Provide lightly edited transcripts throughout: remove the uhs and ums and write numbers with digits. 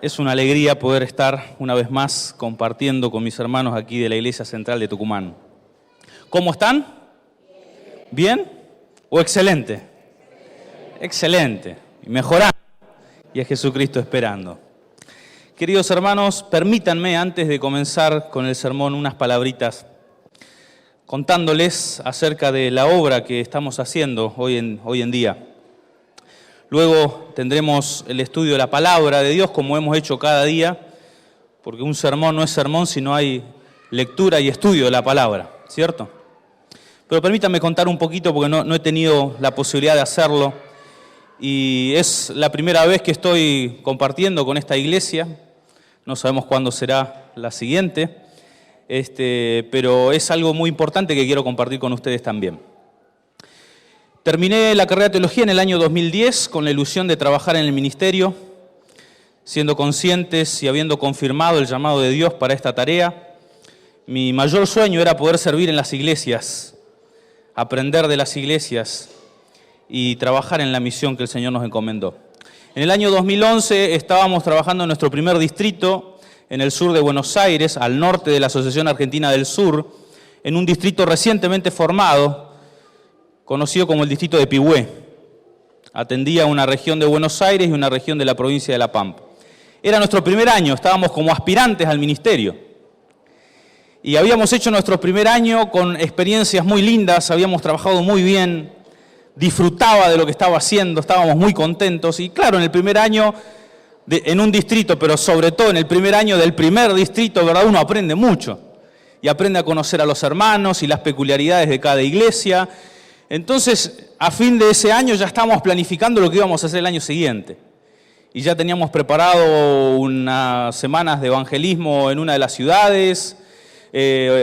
Es una alegría poder estar una vez más compartiendo con mis hermanos aquí de la Iglesia Central de Tucumán. ¿Cómo están? ¿Bien? ¿O excelente? Excelente. Y mejorando. Y es Jesucristo esperando. Queridos hermanos, permítanme antes de comenzar con el sermón unas palabritas contándoles acerca de la obra que estamos haciendo hoy en día. Luego tendremos el estudio de la palabra de Dios, como hemos hecho cada día, porque un sermón no es sermón si no hay lectura y estudio de la palabra, ¿cierto? Pero permítanme contar un poquito, porque no he tenido la posibilidad de hacerlo, y es la primera vez que estoy compartiendo con esta iglesia. No sabemos cuándo será la siguiente, pero es algo muy importante que quiero compartir con ustedes también. Terminé la carrera de teología en el año 2010 con la ilusión de trabajar en el ministerio, siendo conscientes y habiendo confirmado el llamado de Dios para esta tarea. Mi mayor sueño era poder servir en las iglesias, aprender de las iglesias y trabajar en la misión que el Señor nos encomendó. En el año 2011 estábamos trabajando en nuestro primer distrito, en el sur de Buenos Aires, al norte de la Asociación Argentina del Sur, en un distrito recientemente formado, conocido como el distrito de Pigüé. Atendía una región de Buenos Aires y una región de la provincia de La Pampa. Era nuestro primer año, estábamos como aspirantes al ministerio. Y habíamos hecho nuestro primer año con experiencias muy lindas, habíamos trabajado muy bien, disfrutaba de lo que estaba haciendo, estábamos muy contentos. Y claro, en el primer año, en un distrito, pero sobre todo en el primer año del primer distrito, ¿verdad? Uno aprende mucho. Y aprende a conocer a los hermanos y las peculiaridades de cada iglesia. Entonces, a fin de ese año ya estábamos planificando lo que íbamos a hacer el año siguiente. Y ya teníamos preparado unas semanas de evangelismo en una de las ciudades,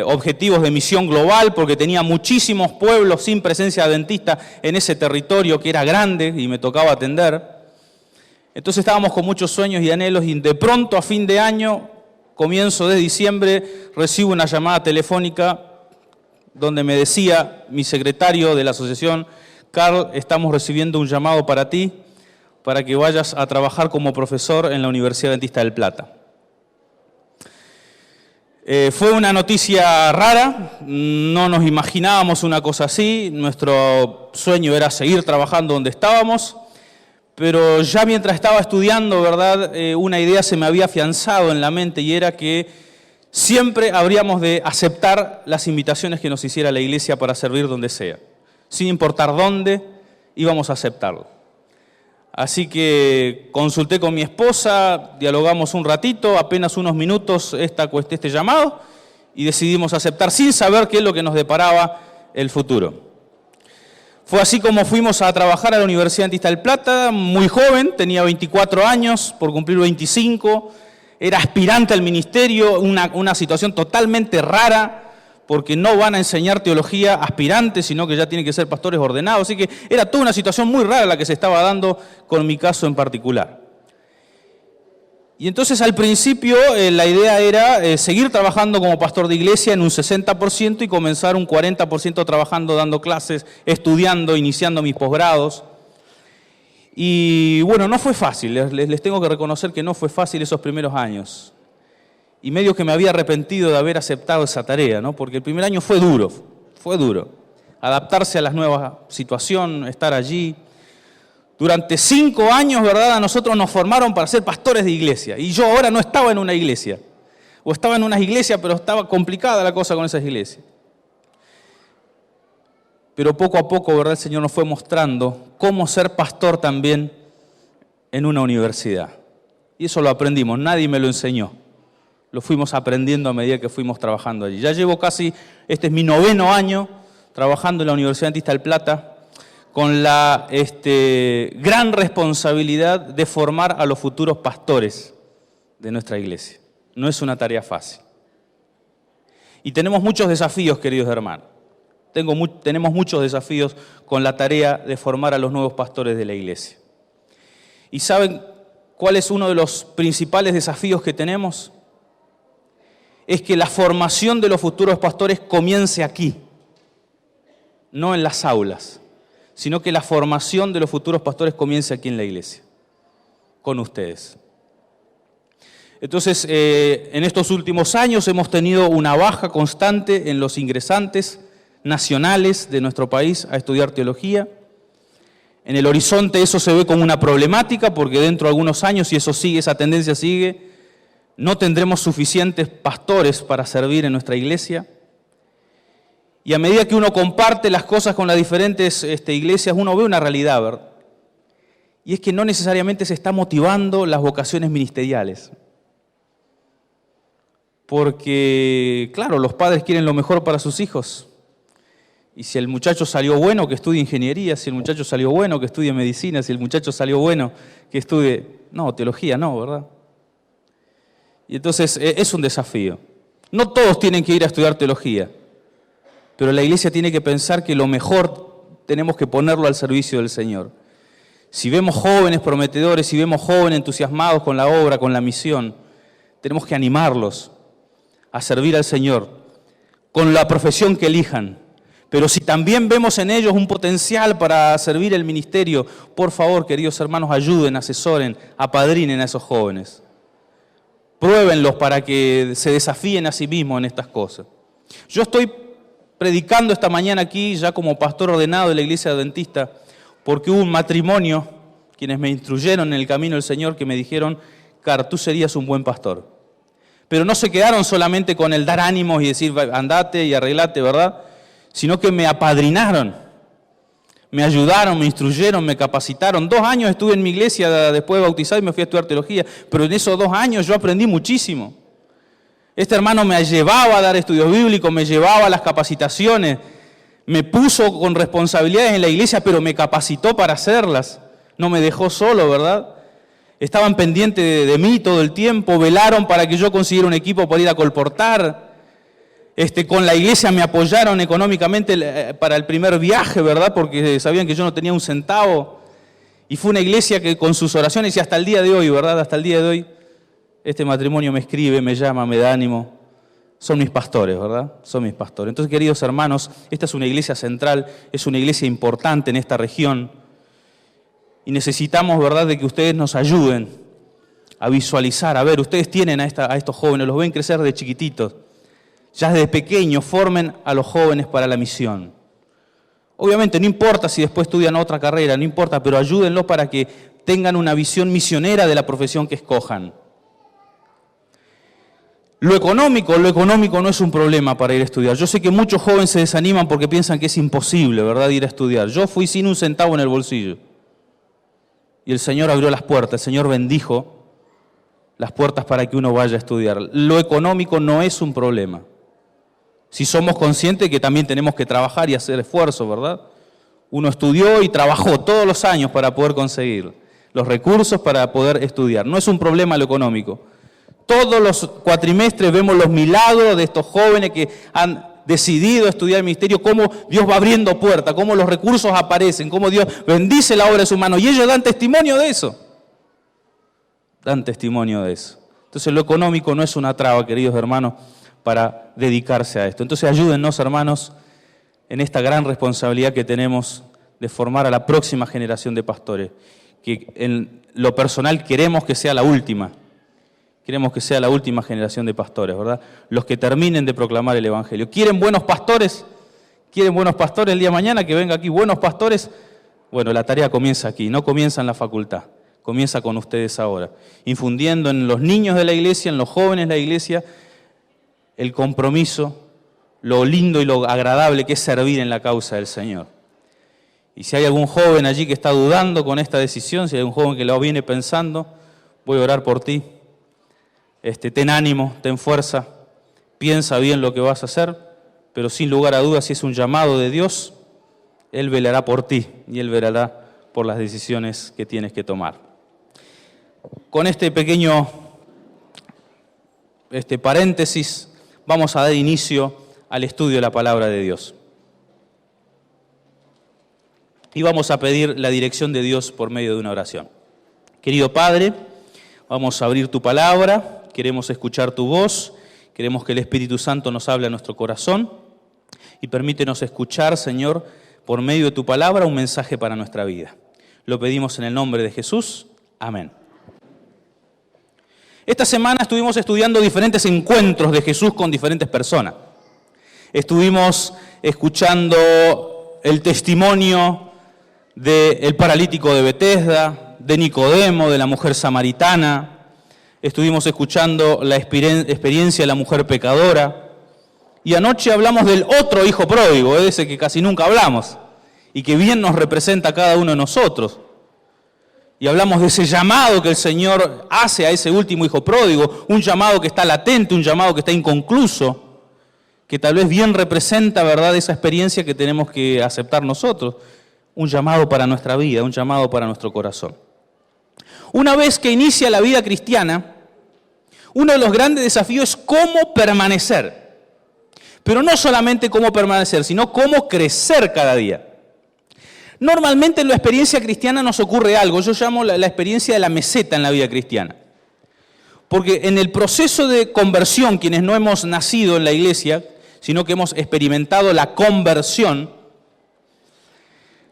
objetivos de misión global, porque tenía muchísimos pueblos sin presencia adventista en ese territorio que era grande y me tocaba atender. Entonces estábamos con muchos sueños y anhelos y de pronto a fin de año, comienzo de diciembre, recibo una llamada telefónica donde me decía mi secretario de la asociación: Carl, estamos recibiendo un llamado para ti, para que vayas a trabajar como profesor en la Universidad Adventista del Plata. Fue una noticia rara, no nos imaginábamos una cosa así, nuestro sueño era seguir trabajando donde estábamos, pero ya mientras estaba estudiando, ¿verdad? Una idea se me había afianzado en la mente y era que siempre habríamos de aceptar las invitaciones que nos hiciera la iglesia para servir donde sea. Sin importar dónde, íbamos a aceptarlo. Así que consulté con mi esposa, dialogamos un ratito, apenas unos minutos este llamado, y decidimos aceptar sin saber qué es lo que nos deparaba el futuro. Fue así como fuimos a trabajar a la Universidad Adventista del Plata, muy joven, tenía 24 años, por cumplir 25, era aspirante al ministerio, una situación totalmente rara, porque no van a enseñar teología aspirantes, sino que ya tienen que ser pastores ordenados. Así que era toda una situación muy rara la que se estaba dando con mi caso en particular. Y entonces al principio la idea era seguir trabajando como pastor de iglesia en un 60% y comenzar un 40% trabajando, dando clases, estudiando, iniciando mis posgrados. Y bueno, no fue fácil, les tengo que reconocer que no fue fácil esos primeros años. Y medio que me había arrepentido de haber aceptado esa tarea, ¿no? Porque el primer año fue duro. Adaptarse a la nueva situación, estar allí. Durante 5 años, ¿verdad? A nosotros nos formaron para ser pastores de iglesia. Y yo ahora no estaba en una iglesia. O estaba en unas iglesias, pero estaba complicada la cosa con esas iglesias. Pero poco a poco, ¿verdad? El Señor nos fue mostrando cómo ser pastor también en una universidad. Y eso lo aprendimos, nadie me lo enseñó. Lo fuimos aprendiendo a medida que fuimos trabajando allí. Ya llevo este es mi 9º año trabajando en la Universidad Adventista del Plata, con la gran responsabilidad de formar a los futuros pastores de nuestra iglesia. No es una tarea fácil. Y tenemos muchos desafíos, queridos hermanos. Tenemos muchos desafíos con la tarea de formar a los nuevos pastores de la iglesia. ¿Y saben cuál es uno de los principales desafíos que tenemos? Es que la formación de los futuros pastores comience aquí, no en las aulas, sino que la formación de los futuros pastores comience aquí en la iglesia, con ustedes. Entonces, en estos últimos años hemos tenido una baja constante en los ingresantes nacionales de nuestro país a estudiar teología. En el horizonte eso se ve como una problemática porque dentro de algunos años, si eso sigue, esa tendencia sigue, no tendremos suficientes pastores para servir en nuestra iglesia. Y a medida que uno comparte las cosas con las diferentes iglesias, uno ve una realidad, ¿verdad? Y es que no necesariamente se está motivando las vocaciones ministeriales. Porque, claro, los padres quieren lo mejor para sus hijos. Y si el muchacho salió bueno, que estudie ingeniería. Si el muchacho salió bueno, que estudie medicina. Si el muchacho salió bueno, que estudie... No, teología no, ¿verdad? Y entonces es un desafío. No todos tienen que ir a estudiar teología. Pero la iglesia tiene que pensar que lo mejor tenemos que ponerlo al servicio del Señor. Si vemos jóvenes prometedores, si vemos jóvenes entusiasmados con la obra, con la misión, tenemos que animarlos a servir al Señor con la profesión que elijan. Pero si también vemos en ellos un potencial para servir el ministerio, por favor, queridos hermanos, ayuden, asesoren, apadrinen a esos jóvenes. Pruébenlos para que se desafíen a sí mismos en estas cosas. Yo estoy predicando esta mañana aquí ya como pastor ordenado de la iglesia adventista porque hubo un matrimonio, quienes me instruyeron en el camino del Señor, que me dijeron, Car, tú serías un buen pastor. Pero no se quedaron solamente con el dar ánimos y decir, andate y arreglate, ¿verdad? Sino que me apadrinaron, me ayudaron, me instruyeron, me capacitaron. 2 años estuve en mi iglesia después de bautizado y me fui a estudiar teología, pero en esos 2 años yo aprendí muchísimo. Este hermano me llevaba a dar estudios bíblicos, me llevaba a las capacitaciones, me puso con responsabilidades en la iglesia, pero me capacitó para hacerlas. No me dejó solo, ¿verdad? Estaban pendientes de mí todo el tiempo, velaron para que yo consiguiera un equipo para ir a colportar. Con la iglesia me apoyaron económicamente para el primer viaje, ¿verdad? Porque sabían que yo no tenía un centavo. Y fue una iglesia que con sus oraciones, y hasta el día de hoy, ¿verdad? Hasta el día de hoy, este matrimonio me escribe, me llama, me da ánimo. Son mis pastores, ¿verdad? Son mis pastores. Entonces, queridos hermanos, esta es una iglesia central, es una iglesia importante en esta región. Y necesitamos, ¿verdad?, de que ustedes nos ayuden a visualizar. A ver, ustedes tienen a estos jóvenes, los ven crecer de chiquititos. Ya desde pequeños formen a los jóvenes para la misión. Obviamente no importa si después estudian otra carrera, no importa, pero ayúdenlos para que tengan una visión misionera de la profesión que escojan. Lo económico no es un problema para ir a estudiar. Yo sé que muchos jóvenes se desaniman porque piensan que es imposible, ¿verdad?, ir a estudiar. Yo fui sin un centavo en el bolsillo. Y el Señor abrió las puertas, el Señor bendijo las puertas para que uno vaya a estudiar. Lo económico no es un problema. Si somos conscientes que también tenemos que trabajar y hacer esfuerzo, ¿verdad? Uno estudió y trabajó todos los años para poder conseguir los recursos para poder estudiar. No es un problema lo económico. Todos los cuatrimestres vemos los milagros de estos jóvenes que han decidido estudiar el ministerio, cómo Dios va abriendo puertas, cómo los recursos aparecen, cómo Dios bendice la obra de su mano. Y ellos dan testimonio de eso. Dan testimonio de eso. Entonces lo económico no es una traba, queridos hermanos, para dedicarse a esto. Entonces ayúdennos, hermanos, en esta gran responsabilidad que tenemos de formar a la próxima generación de pastores, que en lo personal queremos que sea la última. Queremos que sea la última generación de pastores, ¿verdad? Los que terminen de proclamar el Evangelio. ¿Quieren buenos pastores? ¿Quieren buenos pastores el día de mañana? Que venga aquí buenos pastores. Bueno, la tarea comienza aquí, no comienza en la facultad. Comienza con ustedes ahora. Infundiendo en los niños de la iglesia, en los jóvenes de la iglesia, el compromiso, lo lindo y lo agradable que es servir en la causa del Señor. Y si hay algún joven allí que está dudando con esta decisión, si hay algún joven que lo viene pensando, voy a orar por ti. Ten ánimo, ten fuerza, piensa bien lo que vas a hacer, pero sin lugar a dudas, si es un llamado de Dios, Él velará por ti y Él velará por las decisiones que tienes que tomar. Con este pequeño paréntesis, vamos a dar inicio al estudio de la palabra de Dios. Y vamos a pedir la dirección de Dios por medio de una oración. Querido Padre, vamos a abrir tu palabra. Queremos escuchar tu voz, queremos que el Espíritu Santo nos hable a nuestro corazón y permítenos escuchar, Señor, por medio de tu palabra, un mensaje para nuestra vida. Lo pedimos en el nombre de Jesús. Amén. Esta semana estuvimos estudiando diferentes encuentros de Jesús con diferentes personas. Estuvimos escuchando el testimonio del paralítico de Betesda, de Nicodemo, de la mujer samaritana. Estuvimos escuchando la experiencia de la mujer pecadora. Y anoche hablamos del otro hijo pródigo, ese que casi nunca hablamos y que bien nos representa a cada uno de nosotros. Y hablamos de ese llamado que el Señor hace a ese último hijo pródigo, un llamado que está latente, un llamado que está inconcluso, que tal vez bien representa, ¿verdad?, esa experiencia que tenemos que aceptar nosotros, un llamado para nuestra vida, un llamado para nuestro corazón. Una vez que inicia la vida cristiana, uno de los grandes desafíos es cómo permanecer. Pero no solamente cómo permanecer, sino cómo crecer cada día. Normalmente en la experiencia cristiana nos ocurre algo, yo llamo la experiencia de la meseta en la vida cristiana. Porque en el proceso de conversión, quienes no hemos nacido en la iglesia, sino que hemos experimentado la conversión,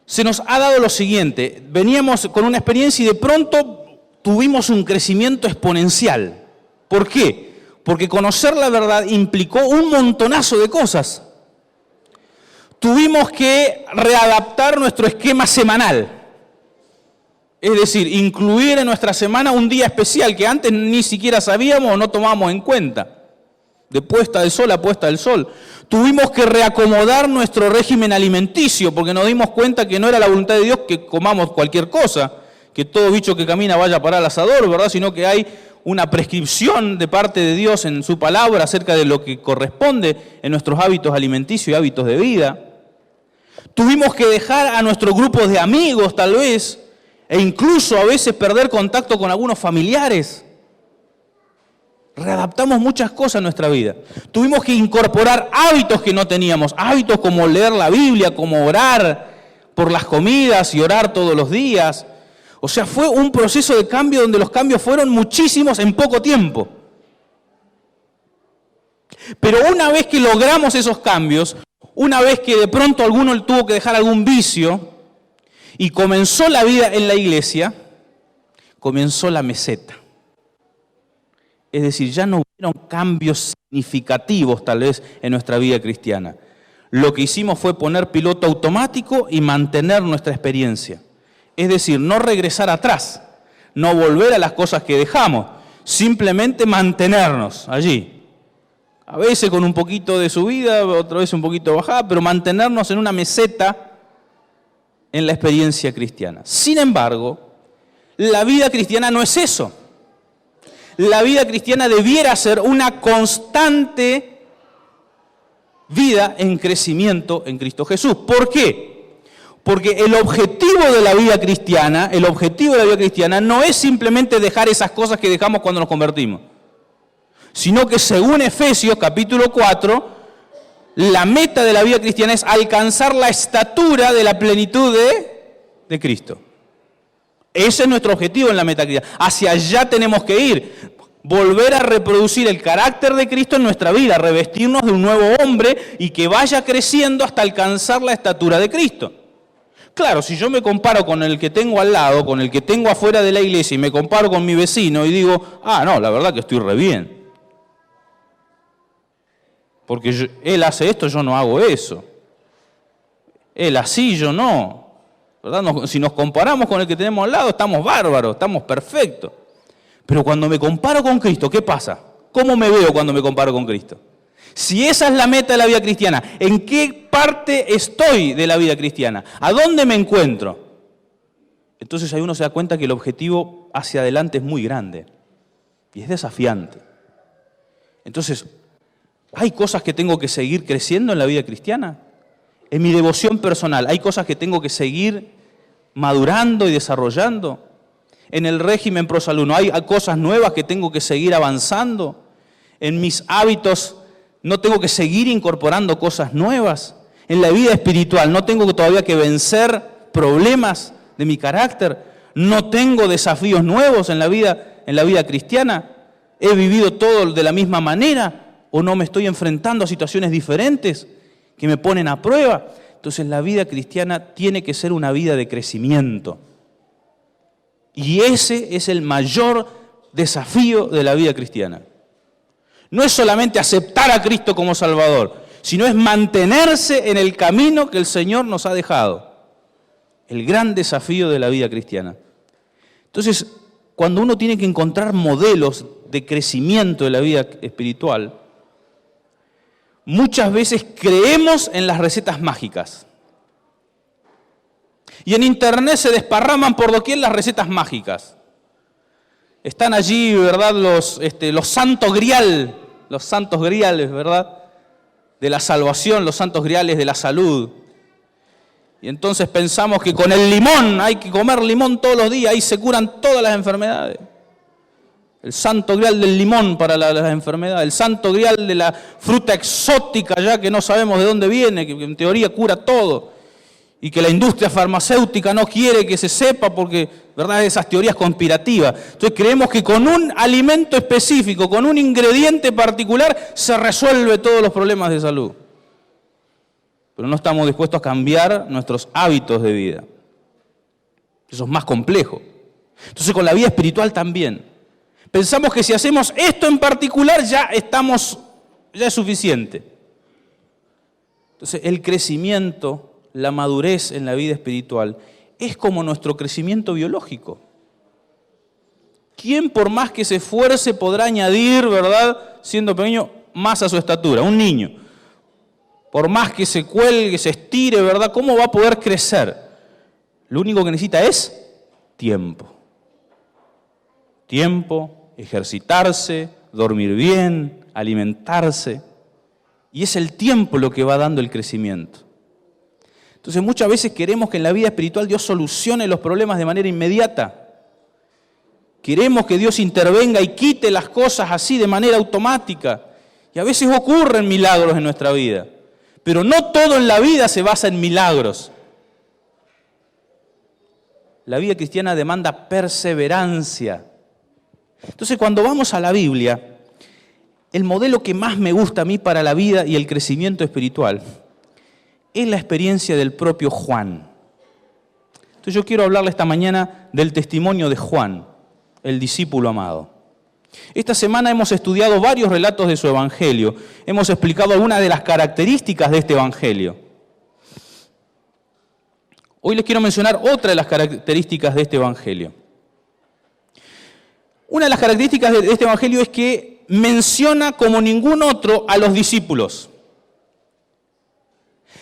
se nos ha dado lo siguiente: veníamos con una experiencia y de pronto tuvimos un crecimiento exponencial. ¿Por qué? Porque conocer la verdad implicó un montonazo de cosas. Tuvimos que readaptar nuestro esquema semanal. Es decir, incluir en nuestra semana un día especial que antes ni siquiera sabíamos o no tomábamos en cuenta. De puesta del sol a puesta del sol. Tuvimos que reacomodar nuestro régimen alimenticio porque nos dimos cuenta que no era la voluntad de Dios que comamos cualquier cosa, que todo bicho que camina vaya a parar al asador, ¿verdad? Sino que hay una prescripción de parte de Dios en su palabra acerca de lo que corresponde en nuestros hábitos alimenticios y hábitos de vida. Tuvimos que dejar a nuestro grupo de amigos, tal vez, e incluso a veces perder contacto con algunos familiares. Readaptamos muchas cosas en nuestra vida. Tuvimos que incorporar hábitos que no teníamos, hábitos como leer la Biblia, como orar por las comidas y orar todos los días. O sea, fue un proceso de cambio donde los cambios fueron muchísimos en poco tiempo. Pero una vez que logramos esos cambios, una vez que de pronto alguno tuvo que dejar algún vicio y comenzó la vida en la iglesia, comenzó la meseta. Es decir, ya no hubieron cambios significativos tal vez en nuestra vida cristiana. Lo que hicimos fue poner piloto automático y mantener nuestra experiencia. Es decir, no regresar atrás, no volver a las cosas que dejamos, simplemente mantenernos allí. A veces con un poquito de subida, otra vez un poquito de bajada, pero mantenernos en una meseta en la experiencia cristiana. Sin embargo, la vida cristiana no es eso. La vida cristiana debiera ser una constante vida en crecimiento en Cristo Jesús. ¿Por qué? Porque el objetivo de la vida cristiana no es simplemente dejar esas cosas que dejamos cuando nos convertimos, sino que según Efesios capítulo 4, la meta de la vida cristiana es alcanzar la estatura de la plenitud de Cristo. Ese es nuestro objetivo en la meta cristiana. Hacia allá tenemos que ir. Volver a reproducir el carácter de Cristo en nuestra vida, revestirnos de un nuevo hombre y que vaya creciendo hasta alcanzar la estatura de Cristo. Claro, si yo me comparo con el que tengo al lado, con el que tengo afuera de la iglesia y me comparo con mi vecino y digo, no, la verdad que estoy re bien. Porque él hace esto, yo no hago eso. Él así, yo no. ¿Verdad? Si nos comparamos con el que tenemos al lado, estamos bárbaros, estamos perfectos. Pero cuando me comparo con Cristo, ¿qué pasa? ¿Cómo me veo cuando me comparo con Cristo? Si esa es la meta de la vida cristiana, ¿en qué parte estoy de la vida cristiana? ¿A dónde me encuentro? Entonces ahí uno se da cuenta que el objetivo hacia adelante es muy grande y es desafiante. Entonces, ¿hay cosas que tengo que seguir creciendo en la vida cristiana? En mi devoción personal, ¿hay cosas que tengo que seguir madurando y desarrollando? En el régimen prosaluno, ¿hay cosas nuevas que tengo que seguir avanzando? En mis hábitos, ¿no tengo que seguir incorporando cosas nuevas? En la vida espiritual, ¿no tengo todavía que vencer problemas de mi carácter? ¿No tengo desafíos nuevos en la vida cristiana? ¿He vivido todo de la misma manera? ¿O no me estoy enfrentando a situaciones diferentes que me ponen a prueba? Entonces la vida cristiana tiene que ser una vida de crecimiento. Y ese es el mayor desafío de la vida cristiana. No es solamente aceptar a Cristo como Salvador, sino es mantenerse en el camino que el Señor nos ha dejado. El gran desafío de la vida cristiana. Entonces, cuando uno tiene que encontrar modelos de crecimiento de la vida espiritual, muchas veces creemos en las recetas mágicas. Y en internet se desparraman por doquier las recetas mágicas. Están allí, ¿verdad?, los santos grial, los santos griales, ¿verdad?, de la salvación, los santos griales de la salud. Y entonces pensamos que con el limón, hay que comer limón todos los días, ahí se curan todas las enfermedades. El santo grial del limón para las enfermedades, el santo grial de la fruta exótica ya que no sabemos de dónde viene, que en teoría cura todo, y que la industria farmacéutica no quiere que se sepa porque, ¿verdad?, esas teorías conspirativas. Entonces creemos que con un alimento específico, con un ingrediente particular, se resuelve todos los problemas de salud. Pero no estamos dispuestos a cambiar nuestros hábitos de vida. Eso es más complejo. Entonces con la vida espiritual también. Pensamos que si hacemos esto en particular ya es suficiente. Entonces el crecimiento, la madurez en la vida espiritual es como nuestro crecimiento biológico. ¿Quién por más que se esfuerce podrá añadir, ¿verdad?, siendo pequeño, más a su estatura? Un niño. Por más que se cuelgue, se estire, ¿verdad?, ¿cómo va a poder crecer? Lo único que necesita es tiempo. Tiempo, ejercitarse, dormir bien, alimentarse. Y es el tiempo lo que va dando el crecimiento. Entonces muchas veces queremos que en la vida espiritual Dios solucione los problemas de manera inmediata. Queremos que Dios intervenga y quite las cosas así de manera automática. Y a veces ocurren milagros en nuestra vida. Pero no todo en la vida se basa en milagros. La vida cristiana demanda perseverancia. Entonces, cuando vamos a la Biblia, el modelo que más me gusta a mí para la vida y el crecimiento espiritual es la experiencia del propio Juan. Entonces, yo quiero hablarle esta mañana del testimonio de Juan, el discípulo amado. Esta semana hemos estudiado varios relatos de su evangelio. Hemos explicado algunas de las características de este evangelio. Hoy les quiero mencionar otra de las características de este evangelio. Una de las características de este evangelio es que menciona como ningún otro a los discípulos.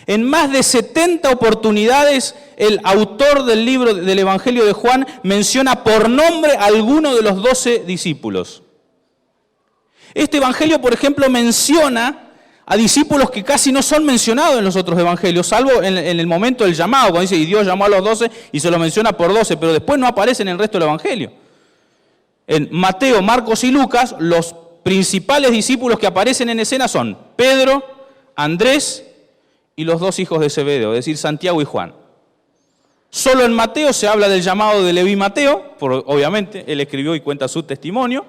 En más de 70 oportunidades, el autor del libro del Evangelio de Juan menciona por nombre a alguno de los 12 discípulos. Este evangelio, por ejemplo, menciona a discípulos que casi no son mencionados en los otros evangelios, salvo en el momento del llamado, cuando dice, y Dios llamó a los 12 y se los menciona por 12, pero después no aparece en el resto del evangelio. En Mateo, Marcos y Lucas, los principales discípulos que aparecen en escena son Pedro, Andrés y los 2 hijos de Zebedeo, es decir, Santiago y Juan. Solo en Mateo se habla del llamado de Leví Mateo, obviamente, él escribió y cuenta su testimonio,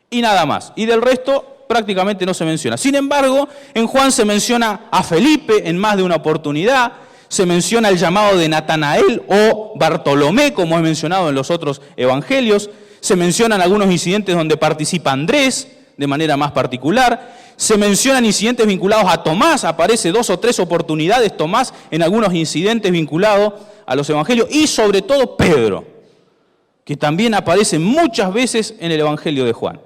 y nada más. Y del resto prácticamente no se menciona. Sin embargo, en Juan se menciona a Felipe en más de una oportunidad, se menciona el llamado de Natanael o Bartolomé, como es mencionado en los otros evangelios, se mencionan algunos incidentes donde participa Andrés de manera más particular, se mencionan incidentes vinculados a Tomás, aparece 2 o 3 oportunidades Tomás en algunos incidentes vinculados a los evangelios, y sobre todo Pedro, que también aparece muchas veces en el evangelio de Juan.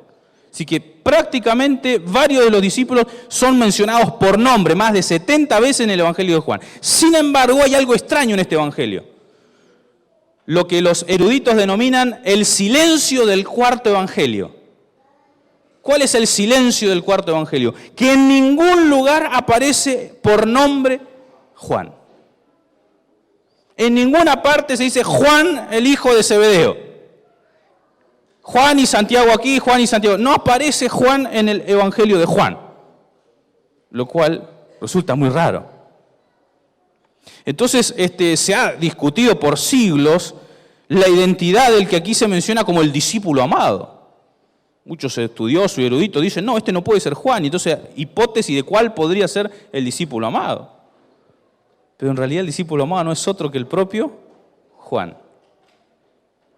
Así que prácticamente varios de los discípulos son mencionados por nombre, más de 70 veces en el evangelio de Juan. Sin embargo, hay algo extraño en este evangelio. Lo que los eruditos denominan el silencio del cuarto evangelio. ¿Cuál es el silencio del cuarto evangelio? Que en ningún lugar aparece por nombre Juan. En ninguna parte se dice Juan, el hijo de Zebedeo. Juan y Santiago aquí, Juan y Santiago. No aparece Juan en el evangelio de Juan, lo cual resulta muy raro. Entonces, se ha discutido por siglos la identidad del que aquí se menciona como el discípulo amado. Muchos estudiosos y eruditos dicen, no, este no puede ser Juan. Y entonces, hipótesis de cuál podría ser el discípulo amado. Pero en realidad el discípulo amado no es otro que el propio Juan.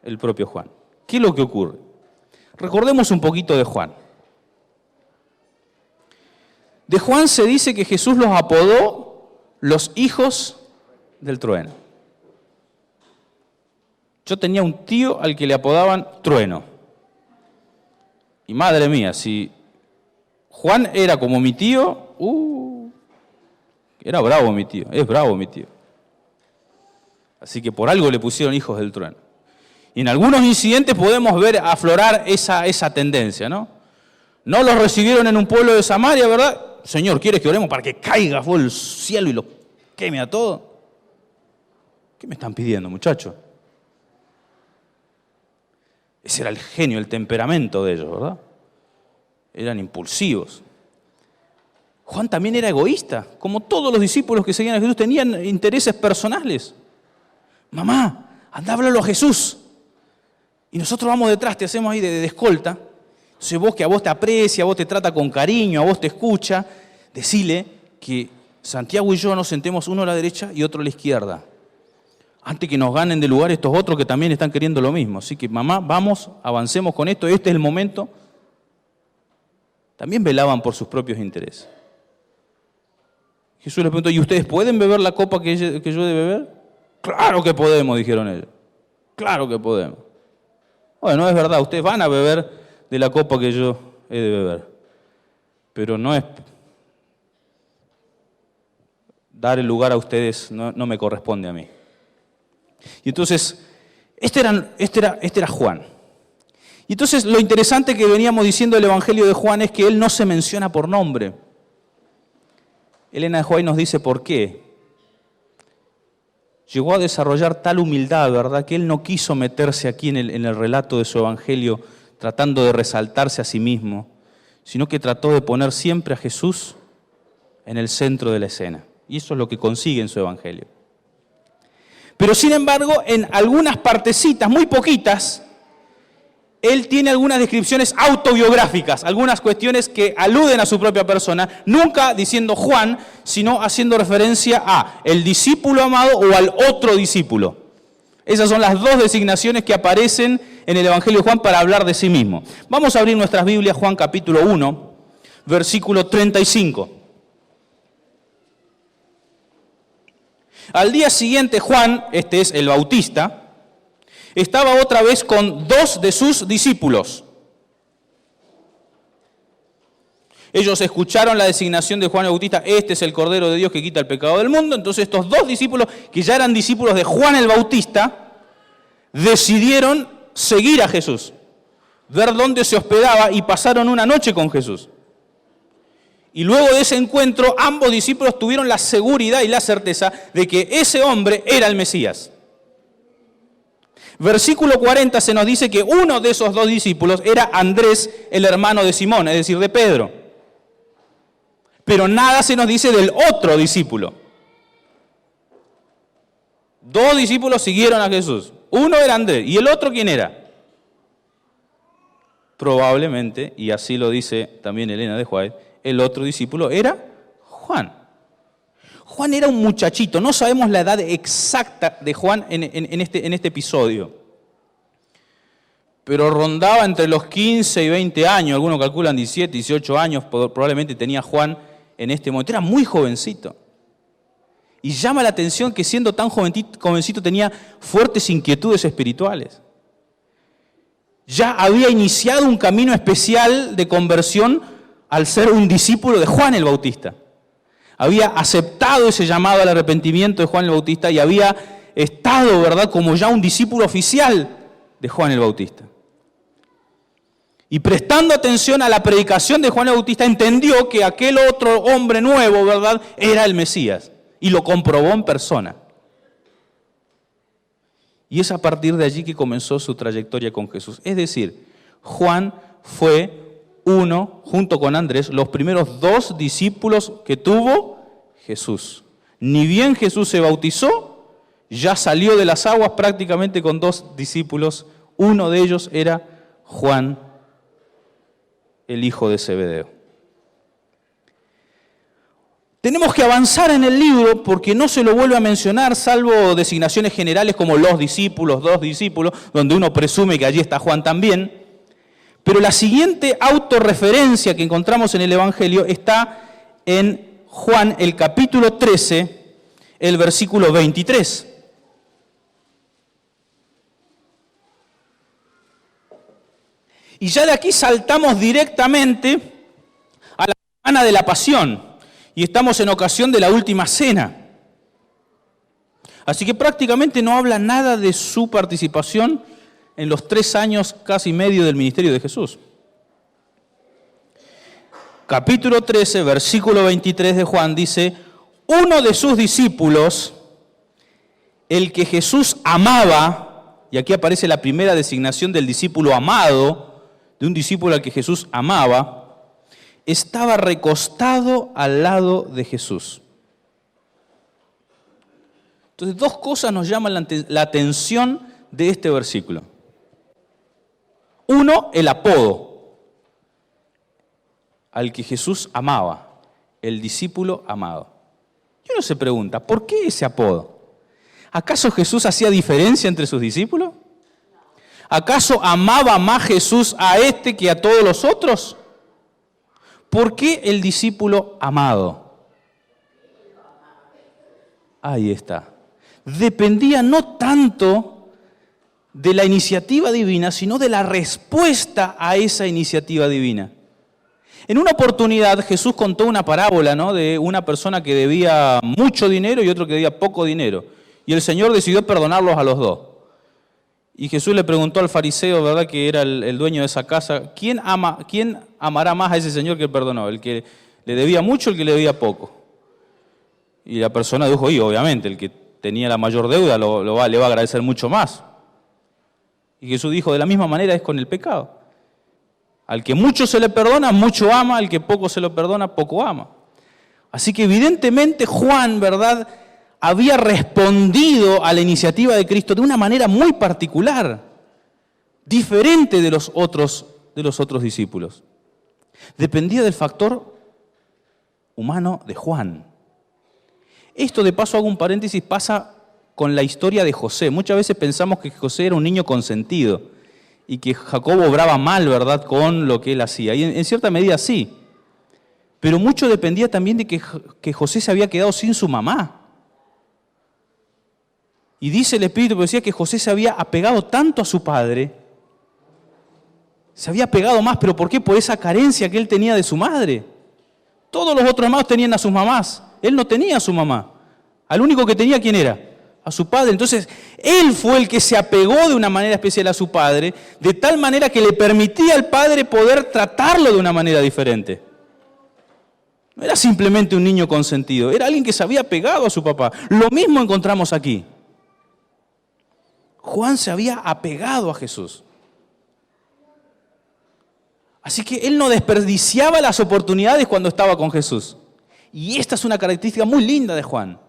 El propio Juan. ¿Qué es lo que ocurre? Recordemos un poquito de Juan. De Juan se dice que Jesús los apodó los hijos del trueno. Yo tenía un tío al que le apodaban Trueno. Y madre mía, si Juan era como mi tío, era bravo mi tío, es bravo mi tío. Así que por algo le pusieron hijos del trueno. Y en algunos incidentes podemos ver aflorar esa tendencia, ¿no? No los recibieron en un pueblo de Samaria, ¿verdad? Señor, ¿quieres que oremos para que caiga fuego del cielo y lo queme a todo? ¿Qué me están pidiendo, muchachos? Ese era el genio, el temperamento de ellos, ¿verdad? Eran impulsivos. Juan también era egoísta, como todos los discípulos que seguían a Jesús tenían intereses personales. Mamá, anda, háblalo a Jesús. Y nosotros vamos detrás, te hacemos ahí de escolta. Entonces vos que a vos te aprecia, a vos te trata con cariño, a vos te escucha, decile que Santiago y yo nos sentemos uno a la derecha y otro a la izquierda. Antes que nos ganen de lugar estos otros que también están queriendo lo mismo. Así que mamá, vamos, avancemos con esto, este es el momento. También velaban por sus propios intereses. Jesús les preguntó, ¿y ustedes pueden beber la copa que yo he de beber? Claro que podemos, dijeron ellos. Claro que podemos. Bueno, es verdad, ustedes van a beber de la copa que yo he de beber. Pero no es dar el lugar a ustedes, no me corresponde a mí. Y entonces, este era Juan. Y entonces lo interesante que veníamos diciendo del Evangelio de Juan es que él no se menciona por nombre. Elena de White nos dice por qué. Llegó a desarrollar tal humildad, ¿verdad?, que él no quiso meterse aquí en el relato de su Evangelio tratando de resaltarse a sí mismo, sino que trató de poner siempre a Jesús en el centro de la escena. Y eso es lo que consigue en su Evangelio. Pero sin embargo, en algunas partecitas, muy poquitas, él tiene algunas descripciones autobiográficas, algunas cuestiones que aluden a su propia persona, nunca diciendo Juan, sino haciendo referencia a el discípulo amado o al otro discípulo. Esas son las dos designaciones que aparecen en el Evangelio de Juan para hablar de sí mismo. Vamos a abrir nuestras Biblias, Juan capítulo 1, versículo 35. Al día siguiente Juan, este es el Bautista, estaba otra vez con dos de sus discípulos. Ellos escucharon la designación de Juan el Bautista, este es el Cordero de Dios que quita el pecado del mundo. Entonces estos dos discípulos, que ya eran discípulos de Juan el Bautista, decidieron seguir a Jesús, ver dónde se hospedaba y pasaron una noche con Jesús. Y luego de ese encuentro, ambos discípulos tuvieron la seguridad y la certeza de que ese hombre era el Mesías. Versículo 40 se nos dice que uno de esos dos discípulos era Andrés, el hermano de Simón, es decir, de Pedro. Pero nada se nos dice del otro discípulo. Dos discípulos siguieron a Jesús. Uno era Andrés, ¿y el otro quién era? Probablemente, y así lo dice también Elena de White, el otro discípulo era Juan. Juan era un muchachito, no sabemos la edad exacta de Juan en este episodio, pero rondaba entre los 15 y 20 años, algunos calculan 17, 18 años, probablemente tenía Juan en este momento, era muy jovencito. Y llama la atención que siendo tan jovencito tenía fuertes inquietudes espirituales. Ya había iniciado un camino especial de conversión al ser un discípulo de Juan el Bautista. Había aceptado ese llamado al arrepentimiento de Juan el Bautista y había estado, ¿verdad?, como ya un discípulo oficial de Juan el Bautista. Y prestando atención a la predicación de Juan el Bautista, entendió que aquel otro hombre nuevo, ¿verdad?, era el Mesías. Y lo comprobó en persona. Y es a partir de allí que comenzó su trayectoria con Jesús. Es decir, Juan fue uno, junto con Andrés, los primeros dos discípulos que tuvo Jesús. Ni bien Jesús se bautizó, ya salió de las aguas prácticamente con dos discípulos. Uno de ellos era Juan, el hijo de Zebedeo. Tenemos que avanzar en el libro porque no se lo vuelve a mencionar, salvo designaciones generales como los discípulos, dos discípulos, donde uno presume que allí está Juan también. Pero la siguiente autorreferencia que encontramos en el Evangelio está en Juan, el capítulo 13, el versículo 23. Y ya de aquí saltamos directamente a la semana de la Pasión. Y estamos en ocasión de la última cena. Así que prácticamente no habla nada de su participación en los 3 años casi medio del ministerio de Jesús. Capítulo 13, versículo 23 de Juan dice: uno de sus discípulos, el que Jesús amaba, y aquí aparece la primera designación del discípulo amado, de un discípulo al que Jesús amaba, estaba recostado al lado de Jesús. Entonces, 2 cosas nos llaman la atención de este versículo. Uno, el apodo, al que Jesús amaba, el discípulo amado. Y uno se pregunta, ¿por qué ese apodo? ¿Acaso Jesús hacía diferencia entre sus discípulos? ¿Acaso amaba más Jesús a este que a todos los otros? ¿Por qué el discípulo amado? Ahí está. Dependía no tanto de la iniciativa divina, sino de la respuesta a esa iniciativa divina. En una oportunidad Jesús contó una parábola, ¿no?, de una persona que debía mucho dinero y otro que debía poco dinero. Y el Señor decidió perdonarlos a los dos. Y Jesús le preguntó al fariseo, ¿verdad?, que era el dueño de esa casa, ¿quién amará más a ese señor que perdonó? ¿El que le debía mucho o el que le debía poco? Y la persona dijo, y obviamente, el que tenía la mayor deuda le va a agradecer mucho más. Y Jesús dijo, de la misma manera es con el pecado. Al que mucho se le perdona, mucho ama, al que poco se lo perdona, poco ama. Así que evidentemente Juan, ¿verdad?, había respondido a la iniciativa de Cristo de una manera muy particular, diferente de los otros discípulos. Dependía del factor humano de Juan. Esto, de paso, hago un paréntesis, pasa con la historia de José. Muchas veces pensamos que José era un niño consentido y que Jacobo obraba mal, ¿verdad?, con lo que él hacía. Y en cierta medida sí. Pero mucho dependía también de que José se había quedado sin su mamá. Y dice el Espíritu que decía que José se había apegado tanto a su padre, se había apegado más, ¿pero por qué? Por esa carencia que él tenía de su madre. Todos los otros hermanos tenían a sus mamás, él no tenía a su mamá. Al único que tenía, ¿quién era? A su padre. Entonces, él fue el que se apegó de una manera especial a su padre, de tal manera que le permitía al padre poder tratarlo de una manera diferente. No era simplemente un niño consentido, era alguien que se había apegado a su papá. Lo mismo encontramos aquí. Juan se había apegado a Jesús. Así que él no desperdiciaba las oportunidades cuando estaba con Jesús. Y esta es una característica muy linda de Juan.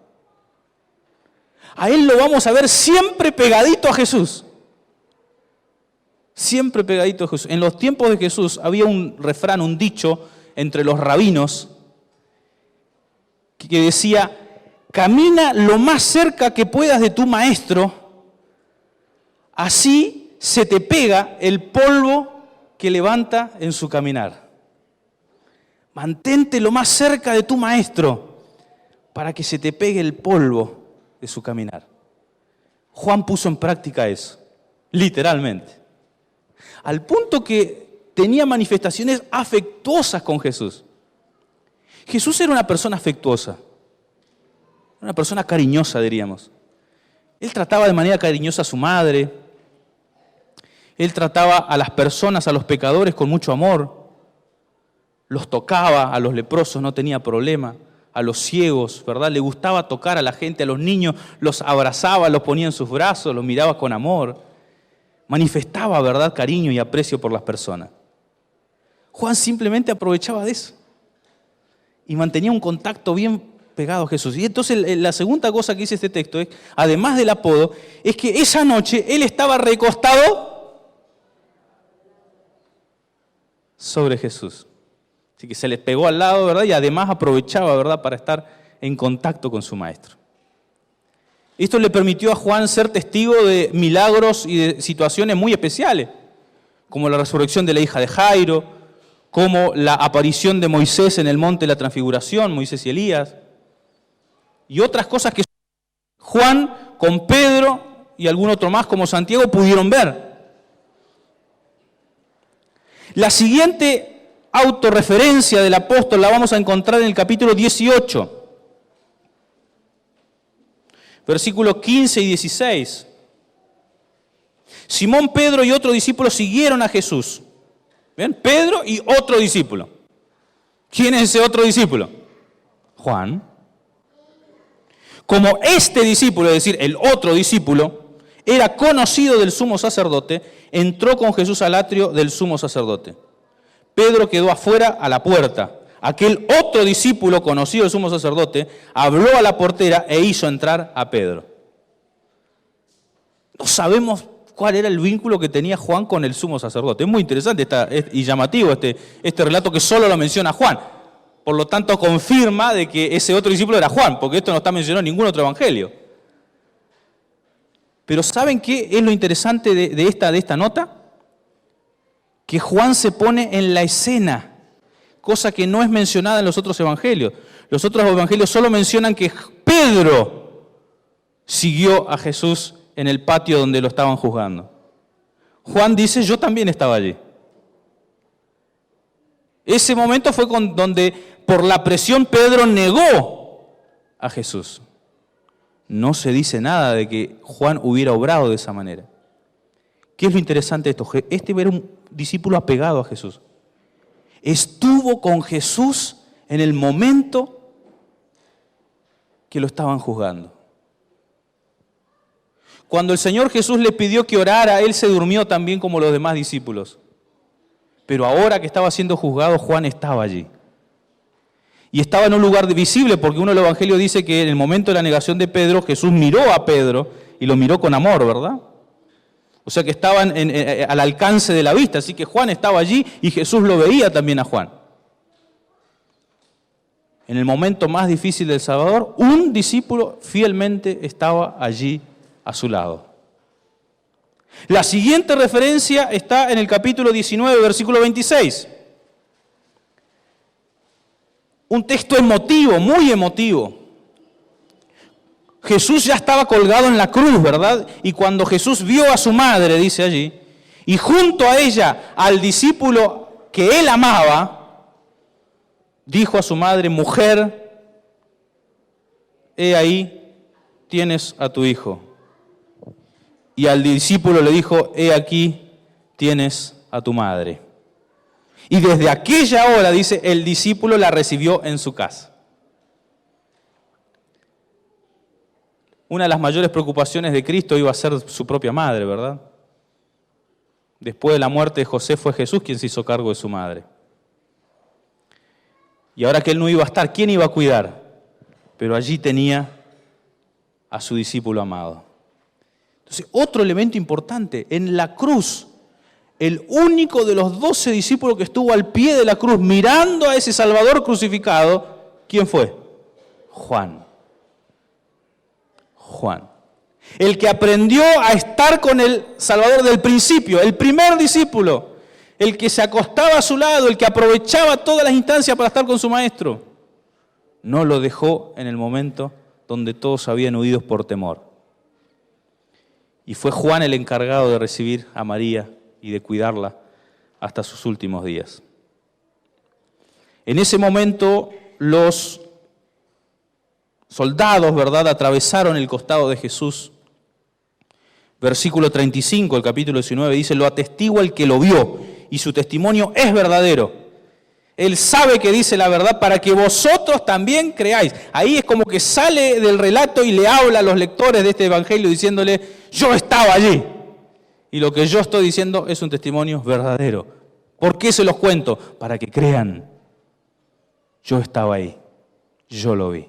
A él lo vamos a ver siempre pegadito a Jesús. Siempre pegadito a Jesús. En los tiempos de Jesús había un refrán, un dicho entre los rabinos que decía, camina lo más cerca que puedas de tu maestro, así se te pega el polvo que levanta en su caminar. Mantente lo más cerca de tu maestro para que se te pegue el polvo de su caminar. Juan puso en práctica eso, literalmente. Al punto que tenía manifestaciones afectuosas con Jesús. Jesús era una persona afectuosa, una persona cariñosa, diríamos. Él trataba de manera cariñosa a su madre. Él trataba a las personas, a los pecadores, con mucho amor. Los tocaba, a los leprosos no tenía problema, a los ciegos, ¿verdad? Le gustaba tocar a la gente, a los niños, los abrazaba, los ponía en sus brazos, los miraba con amor. Manifestaba, ¿verdad?, cariño y aprecio por las personas. Juan simplemente aprovechaba de eso y mantenía un contacto bien pegado a Jesús. Y entonces la segunda cosa que dice este texto, es, además del apodo, es que esa noche él estaba recostado sobre Jesús. Así que se les pegó al lado, ¿verdad? Y además aprovechaba, ¿verdad?, para estar en contacto con su maestro. Esto le permitió a Juan ser testigo de milagros y de situaciones muy especiales. como la resurrección de la hija de Jairo, como la aparición de Moisés en el monte de la transfiguración, Moisés y Elías, y otras cosas que Juan con Pedro y algún otro más como Santiago pudieron ver. La siguiente autorreferencia del apóstol la vamos a encontrar en el capítulo 18, versículos 15 y 16. Simón, Pedro y otro discípulo siguieron a Jesús. ¿Ven? Pedro y otro discípulo. ¿Quién es ese otro discípulo? Juan. Como este discípulo, es decir, el otro discípulo, era conocido del sumo sacerdote, entró con Jesús al atrio del sumo sacerdote. Pedro quedó afuera a la puerta. Aquel otro discípulo conocido del sumo sacerdote habló a la portera e hizo entrar a Pedro. No sabemos cuál era el vínculo que tenía Juan con el sumo sacerdote. Es muy interesante y llamativo este relato que solo lo menciona Juan. Por lo tanto, confirma de que ese otro discípulo era Juan, porque esto no está mencionado en ningún otro evangelio. Pero ¿saben qué es lo interesante de esta nota? Que Juan se pone en la escena, cosa que no es mencionada en los otros evangelios. Los otros evangelios solo mencionan que Pedro siguió a Jesús en el patio donde lo estaban juzgando. Juan dice, yo también estaba allí. Ese momento fue donde por la presión Pedro negó a Jesús. No se dice nada de que Juan hubiera obrado de esa manera. ¿Qué es lo interesante de esto? Este era un discípulo apegado a Jesús. Estuvo con Jesús en el momento que lo estaban juzgando. Cuando el Señor Jesús le pidió que orara, él se durmió también como los demás discípulos. Pero ahora que estaba siendo juzgado, Juan estaba allí. Y estaba en un lugar visible, porque uno de los evangelios dice que en el momento de la negación de Pedro, Jesús miró a Pedro y lo miró con amor, ¿verdad? O sea que estaban al alcance de la vista, así que Juan estaba allí y Jesús lo veía también a Juan. En el momento más difícil del Salvador, un discípulo fielmente estaba allí a su lado. La siguiente referencia está en el capítulo 19, versículo 26. Un texto emotivo, muy emotivo. Jesús ya estaba colgado en la cruz, ¿verdad? Y cuando Jesús vio a su madre, dice allí, y junto a ella al discípulo que él amaba, dijo a su madre, mujer, he ahí, tienes a tu hijo. Y al discípulo le dijo, he aquí, tienes a tu madre. Y desde aquella hora, dice, el discípulo la recibió en su casa. Una de las mayores preocupaciones de Cristo iba a ser su propia madre, ¿verdad? Después de la muerte de José fue Jesús quien se hizo cargo de su madre. Y ahora que él no iba a estar, ¿quién iba a cuidar? Pero allí tenía a su discípulo amado. Entonces, otro elemento importante, en la cruz, el único de los 12 discípulos que estuvo al pie de la cruz mirando a ese Salvador crucificado, ¿quién fue? Juan. El que aprendió a estar con el Salvador del principio, el primer discípulo, el que se acostaba a su lado, el que aprovechaba todas las instancias para estar con su maestro, no lo dejó en el momento donde todos habían huido por temor. Y fue Juan el encargado de recibir a María y de cuidarla hasta sus últimos días. En ese momento los soldados, ¿verdad?, atravesaron el costado de Jesús. Versículo 35, el capítulo 19, dice, lo atestigua el que lo vio, y su testimonio es verdadero. Él sabe que dice la verdad para que vosotros también creáis. Ahí es como que sale del relato y le habla a los lectores de este evangelio diciéndole, yo estaba allí. Y lo que yo estoy diciendo es un testimonio verdadero. ¿Por qué se los cuento? Para que crean. Yo estaba ahí, yo lo vi.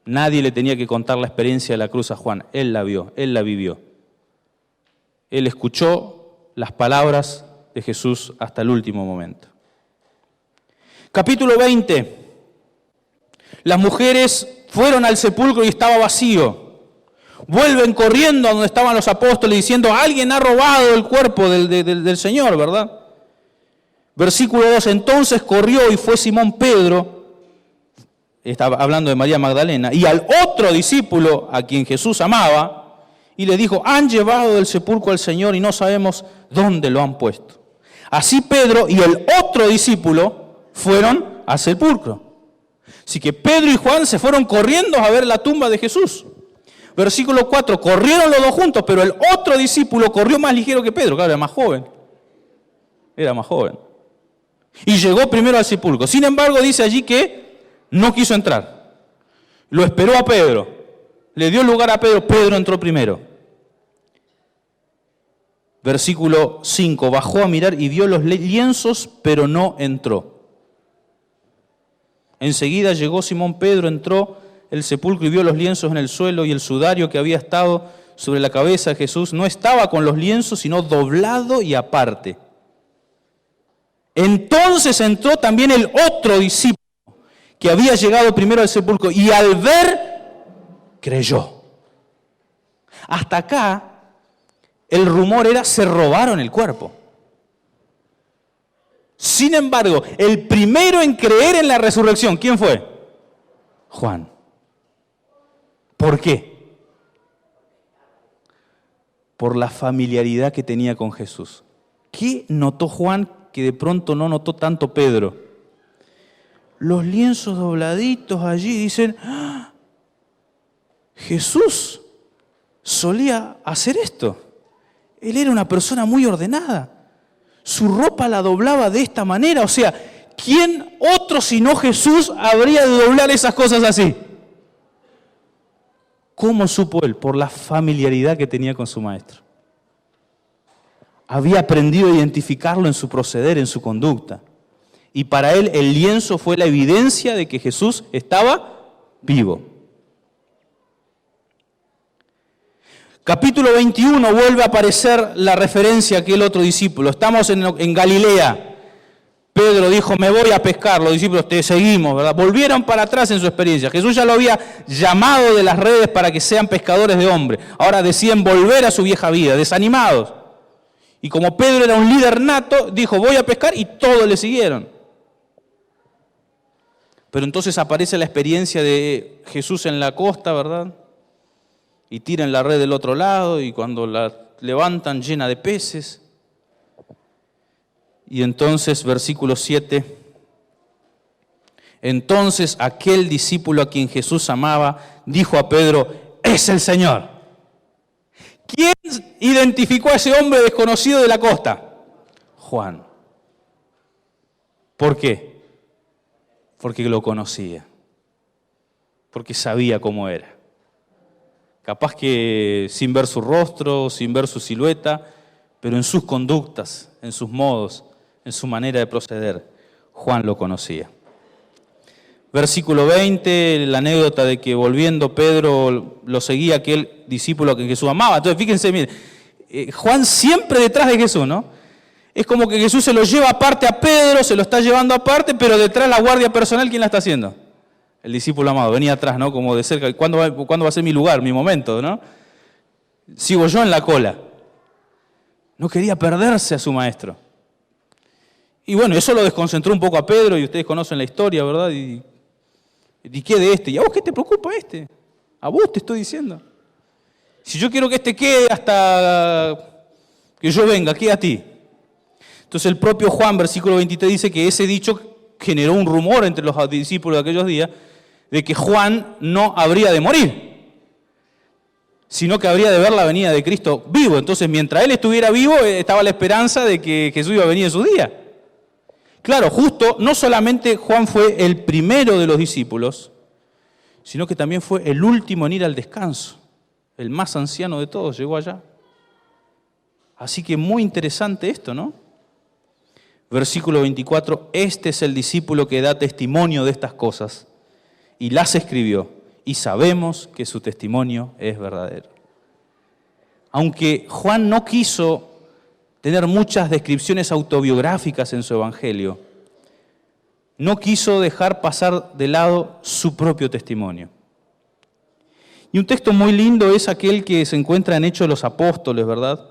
Nadie le tenía que contar la experiencia de la cruz a Juan. Él la vio, él la vivió. Él escuchó las palabras de Jesús hasta el último momento. Capítulo 20. Las mujeres fueron al sepulcro y estaba vacío. Vuelven corriendo a donde estaban los apóstoles diciendo, alguien ha robado el cuerpo del Señor, ¿verdad? Versículo 2, entonces corrió y fue Simón Pedro, estaba hablando de María Magdalena, y al otro discípulo a quien Jesús amaba, y le dijo, han llevado del sepulcro al Señor y no sabemos dónde lo han puesto. Así Pedro y el otro discípulo fueron al sepulcro. Así que Pedro y Juan se fueron corriendo a ver la tumba de Jesús. Versículo 4, corrieron los dos juntos, pero el otro discípulo corrió más ligero que Pedro, claro, era más joven. Era más joven. Y llegó primero al sepulcro. Sin embargo, dice allí que no quiso entrar. Lo esperó a Pedro. Le dio lugar a Pedro. Pedro entró primero. Versículo 5, bajó a mirar y vio los lienzos, pero no entró. Enseguida llegó Simón Pedro, entró el sepulcro y vio los lienzos en el suelo y el sudario que había estado sobre la cabeza de Jesús no estaba con los lienzos, sino doblado y aparte. Entonces entró también el otro discípulo que había llegado primero al sepulcro y al ver, creyó. Hasta acá, el rumor era, se robaron el cuerpo. Sin embargo, el primero en creer en la resurrección, ¿quién fue? Juan. ¿Por qué? Por la familiaridad que tenía con Jesús. ¿Qué notó Juan que de pronto no notó tanto Pedro? Los lienzos dobladitos allí dicen, ¡ah! Jesús solía hacer esto. Él era una persona muy ordenada. Su ropa la doblaba de esta manera. O sea, ¿quién otro sino Jesús habría de doblar esas cosas así? ¿Cómo supo él? Por la familiaridad que tenía con su maestro. Había aprendido a identificarlo en su proceder, en su conducta. Y para él el lienzo fue la evidencia de que Jesús estaba vivo. Capítulo 21 vuelve a aparecer la referencia a aquel otro discípulo. Estamos en Galilea. Pedro dijo, me voy a pescar. Los discípulos, te seguimos, ¿verdad? Volvieron para atrás en su experiencia. Jesús ya lo había llamado de las redes para que sean pescadores de hombres. Ahora deciden volver a su vieja vida, desanimados. Y como Pedro era un líder nato, dijo, voy a pescar, y todos le siguieron. Pero entonces aparece la experiencia de Jesús en la costa, ¿verdad? Y tiran la red del otro lado, y cuando la levantan llena de peces. Y entonces, versículo 7, entonces aquel discípulo a quien Jesús amaba, dijo a Pedro, es el Señor. ¿Quién identificó a ese hombre desconocido de la costa? Juan. ¿Por qué? Porque lo conocía. Porque sabía cómo era. Capaz que sin ver su rostro, sin ver su silueta, pero en sus conductas, en sus modos, en su manera de proceder, Juan lo conocía. Versículo 20, la anécdota de que volviendo Pedro lo seguía aquel discípulo que Jesús amaba. Entonces fíjense, miren, Juan siempre detrás de Jesús, ¿no? Es como que Jesús se lo lleva aparte a Pedro, se lo está llevando aparte, pero detrás la guardia personal, ¿quién la está haciendo? El discípulo amado, venía atrás, ¿no? Como de cerca, ¿cuándo va a ser mi lugar, mi momento, ¿no? Sigo yo en la cola. No quería perderse a su maestro. Y bueno, eso lo desconcentró un poco a Pedro, y ustedes conocen la historia, ¿verdad? ¿Y qué de este? ¿Y a vos qué te preocupa este? A vos te estoy diciendo. Si yo quiero que este quede hasta que yo venga, quede a ti. Entonces el propio Juan, versículo 23, dice que ese dicho generó un rumor entre los discípulos de aquellos días de que Juan no habría de morir, sino que habría de ver la venida de Cristo vivo. Entonces, mientras él estuviera vivo, estaba la esperanza de que Jesús iba a venir en su día. Claro, justo, no solamente Juan fue el primero de los discípulos, sino que también fue el último en ir al descanso. El más anciano de todos llegó allá. Así que muy interesante esto, ¿no? Versículo 24, este es el discípulo que da testimonio de estas cosas y las escribió, y sabemos que su testimonio es verdadero. Aunque Juan no quiso tener muchas descripciones autobiográficas en su evangelio, no quiso dejar pasar de lado su propio testimonio. Y un texto muy lindo es aquel que se encuentra en Hechos de los Apóstoles, ¿verdad?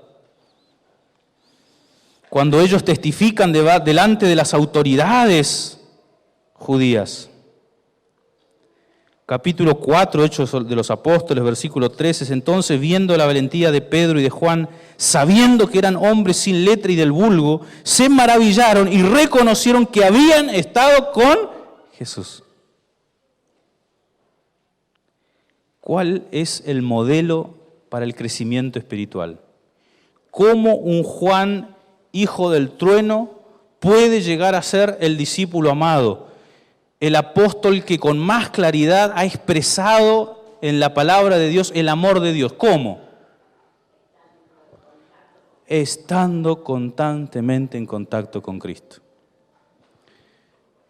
Cuando ellos testifican delante de las autoridades judías. Capítulo 4, Hechos de los Apóstoles, versículo 13. Entonces, viendo la valentía de Pedro y de Juan, sabiendo que eran hombres sin letra y del vulgo, se maravillaron y reconocieron que habían estado con Jesús. ¿Cuál es el modelo para el crecimiento espiritual? ¿Cómo un Juan, hijo del trueno, puede llegar a ser el discípulo amado? El apóstol que con más claridad ha expresado en la palabra de Dios el amor de Dios. ¿Cómo? Estando constantemente en contacto con Cristo.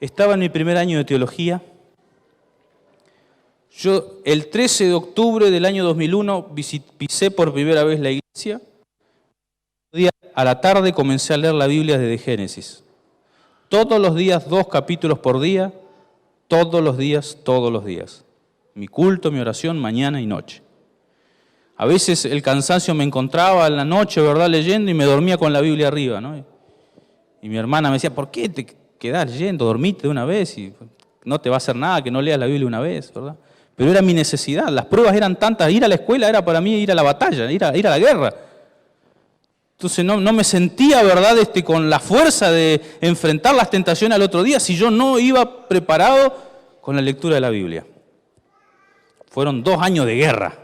Estaba en mi primer año de teología. Yo el 13 de octubre del año 2001 pisé por primera vez la iglesia. A la tarde comencé a leer la Biblia desde Génesis. Todos los días, 2 capítulos por día. Todos los días, todos los días. Mi culto, mi oración, mañana y noche. A veces el cansancio me encontraba en la noche, ¿verdad?, leyendo y me dormía con la Biblia arriba, ¿no? Y mi hermana me decía, ¿por qué te quedás leyendo? Dormite de una vez y no te va a hacer nada que no leas la Biblia una vez, ¿verdad? Pero era mi necesidad, las pruebas eran tantas, ir a la escuela era para mí ir a la batalla, ir a la guerra. Entonces no me sentía, ¿verdad?, con la fuerza de enfrentar las tentaciones al otro día si yo no iba preparado con la lectura de la Biblia. Fueron 2 años de guerra.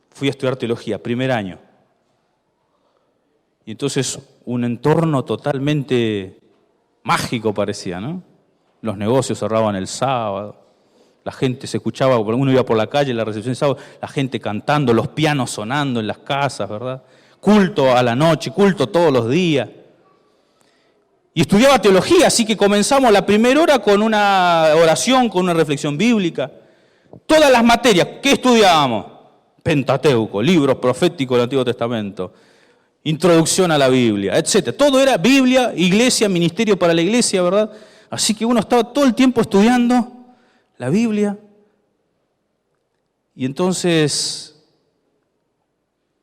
Fui a estudiar teología, primer año. Y entonces un entorno totalmente mágico parecía, ¿no? Los negocios cerraban el sábado, la gente se escuchaba, uno iba por la calle, la recepción de sábado, la gente cantando, los pianos sonando en las casas, ¿verdad? Culto a la noche, culto todos los días. Y estudiaba teología, así que comenzamos la primera hora con una oración, con una reflexión bíblica. Todas las materias, ¿qué estudiábamos? Pentateuco, libros proféticos del Antiguo Testamento, introducción a la Biblia, etc. Todo era Biblia, iglesia, ministerio para la iglesia, ¿verdad? Así que uno estaba todo el tiempo estudiando la Biblia. Y entonces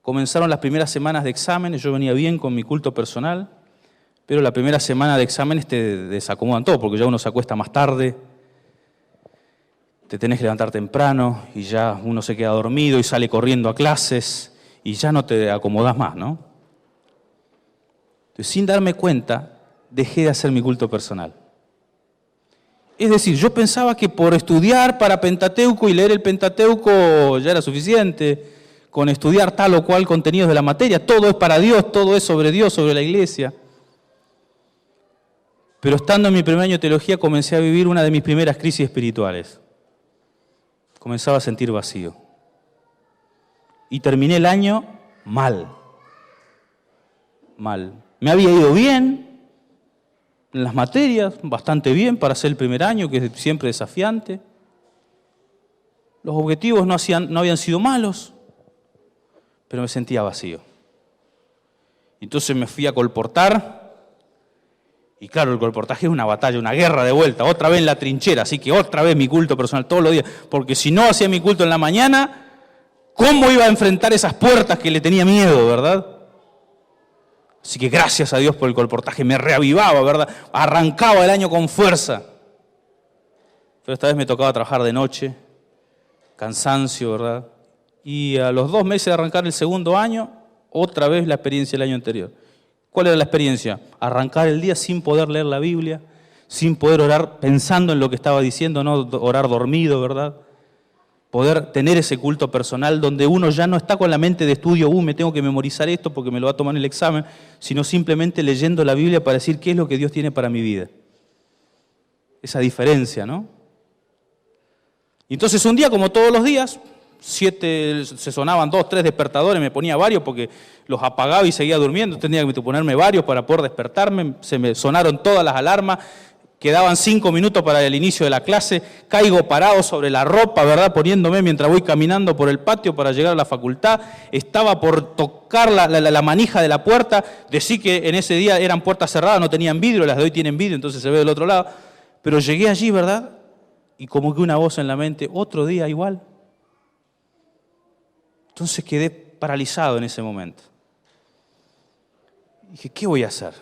comenzaron las primeras semanas de exámenes, yo venía bien con mi culto personal, pero la primera semana de exámenes te desacomodan todo, porque ya uno se acuesta más tarde, te tenés que levantar temprano y ya uno se queda dormido y sale corriendo a clases y ya no te acomodás más, ¿no? Entonces, sin darme cuenta, dejé de hacer mi culto personal. Es decir, yo pensaba que por estudiar para Pentateuco y leer el Pentateuco ya era suficiente, con estudiar tal o cual contenidos de la materia, todo es para Dios, todo es sobre Dios, sobre la iglesia. Pero estando en mi primer año de teología comencé a vivir una de mis primeras crisis espirituales. Comenzaba a sentir vacío. Y terminé el año mal. Me había ido bien en las materias, bastante bien para ser el primer año, que es siempre desafiante. Los objetivos no habían sido malos, pero me sentía vacío. Entonces me fui a colportar, y claro, el colportaje es una batalla, una guerra de vuelta, otra vez en la trinchera, así que otra vez mi culto personal todos los días, porque si no hacía mi culto en la mañana, ¿cómo iba a enfrentar esas puertas que le tenía miedo, verdad? Así que gracias a Dios por el colportaje, me reavivaba, ¿verdad? Arrancaba el año con fuerza. Pero esta vez me tocaba trabajar de noche, cansancio, ¿verdad? Y a los 2 meses de arrancar el segundo año, otra vez la experiencia del año anterior. ¿Cuál era la experiencia? Arrancar el día sin poder leer la Biblia, sin poder orar pensando en lo que estaba diciendo, no orar dormido, ¿verdad? Poder tener ese culto personal donde uno ya no está con la mente de estudio, me tengo que memorizar esto porque me lo va a tomar en el examen, sino simplemente leyendo la Biblia para decir qué es lo que Dios tiene para mi vida. Esa diferencia, ¿no? Y entonces un día, como todos los días, se sonaban 2, 3 despertadores, me ponía varios porque los apagaba y seguía durmiendo, tenía que ponerme varios para poder despertarme, se me sonaron todas las alarmas, quedaban 5 minutos para el inicio de la clase, caigo parado sobre la ropa, ¿verdad?, poniéndome mientras voy caminando por el patio para llegar a la facultad, estaba por tocar la manija de la puerta, decí que en ese día eran puertas cerradas, no tenían vidrio, las de hoy tienen vidrio, entonces se ve del otro lado, pero llegué allí, ¿verdad?, y como que una voz en la mente, otro día igual. Entonces quedé paralizado en ese momento. Dije, ¿qué voy a hacer?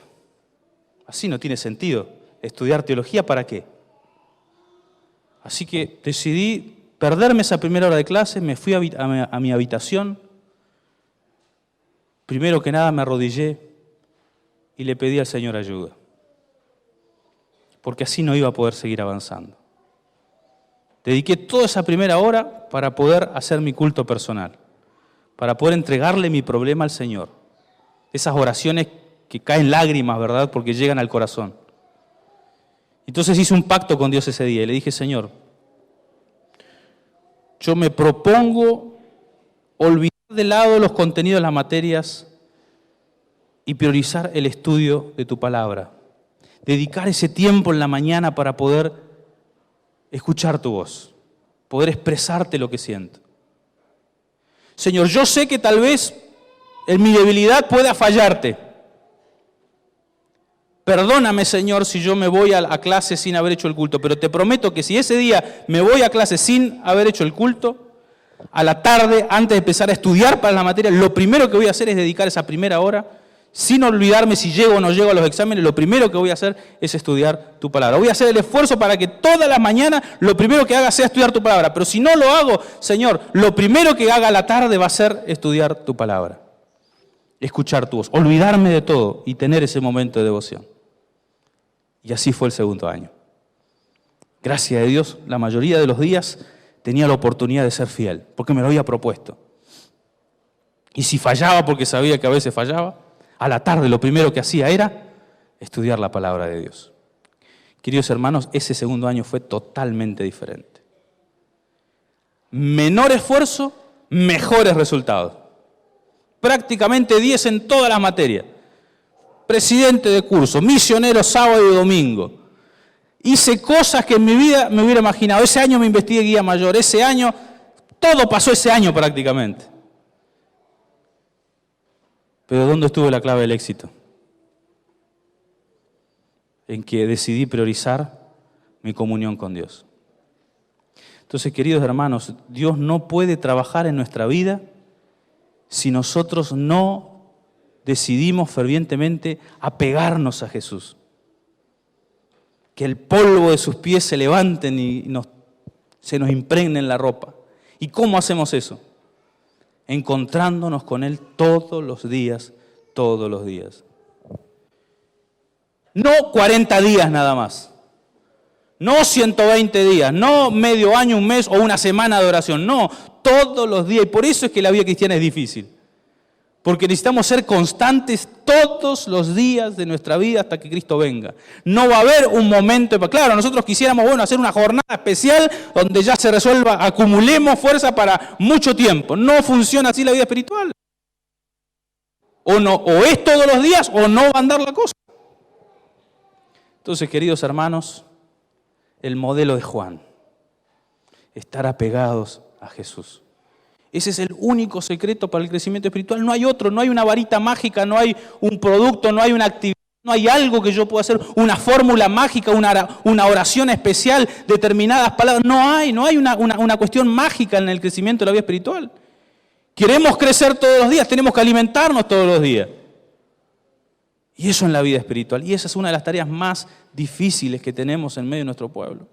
Así no tiene sentido. ¿Estudiar teología para qué? Así que decidí perderme esa primera hora de clase, me fui a mi habitación. Primero que nada me arrodillé y le pedí al Señor ayuda. Porque así no iba a poder seguir avanzando. Dediqué toda esa primera hora para poder hacer mi culto personal, para poder entregarle mi problema al Señor. Esas oraciones que caen lágrimas, ¿verdad? Porque llegan al corazón. Entonces hice un pacto con Dios ese día y le dije, Señor, yo me propongo olvidar de lado los contenidos de las materias y priorizar el estudio de tu palabra. Dedicar ese tiempo en la mañana para poder escuchar tu voz, poder expresarte lo que siento. Señor, yo sé que tal vez en mi debilidad pueda fallarte. Perdóname, Señor, si yo me voy a clase sin haber hecho el culto, pero te prometo que si ese día me voy a clase sin haber hecho el culto, a la tarde, antes de empezar a estudiar para la materia, lo primero que voy a hacer es dedicar esa primera hora, sin olvidarme si llego o no llego a los exámenes, lo primero que voy a hacer es estudiar tu palabra. Voy a hacer el esfuerzo para que toda la mañana lo primero que haga sea estudiar tu palabra, pero si no lo hago, Señor, lo primero que haga a la tarde va a ser estudiar tu palabra, escuchar tu voz, olvidarme de todo y tener ese momento de devoción. Y así fue el segundo año. Gracias a Dios, la mayoría de los días tenía la oportunidad de ser fiel, porque me lo había propuesto. Y si fallaba, porque sabía que a veces fallaba, a la tarde lo primero que hacía era estudiar la palabra de Dios. Queridos hermanos, ese segundo año fue totalmente diferente. Menor esfuerzo, mejores resultados. Prácticamente 10 en todas las materias. Presidente de curso, misionero sábado y domingo. Hice cosas que en mi vida me hubiera imaginado. Ese año me investigué guía mayor, ese año, todo pasó ese año prácticamente. Pero ¿dónde estuvo la clave del éxito? En que decidí priorizar mi comunión con Dios. Entonces, queridos hermanos, Dios no puede trabajar en nuestra vida si nosotros no decidimos fervientemente apegarnos a Jesús. Que el polvo de sus pies se levanten y se nos impregne en la ropa. ¿Y cómo hacemos eso? Encontrándonos con Él todos los días, todos los días. No 40 días nada más. No 120 días, no medio año, un mes o una semana de oración. No, todos los días. Y por eso es que la vida cristiana es difícil. Porque necesitamos ser constantes todos los días de nuestra vida hasta que Cristo venga. No va a haber un momento, claro, nosotros quisiéramos, hacer una jornada especial donde ya se resuelva, acumulemos fuerza para mucho tiempo. No funciona así la vida espiritual. O es todos los días o no va a andar la cosa. Entonces, queridos hermanos, el modelo de Juan, estar apegados a Jesús. Ese es el único secreto para el crecimiento espiritual. No hay otro, no hay una varita mágica, no hay un producto, no hay una actividad, no hay algo que yo pueda hacer, una fórmula mágica, una oración especial, determinadas palabras. No hay una cuestión mágica en el crecimiento de la vida espiritual. Queremos crecer todos los días, tenemos que alimentarnos todos los días. Y eso en la vida espiritual. Y esa es una de las tareas más difíciles que tenemos en medio de nuestro pueblo.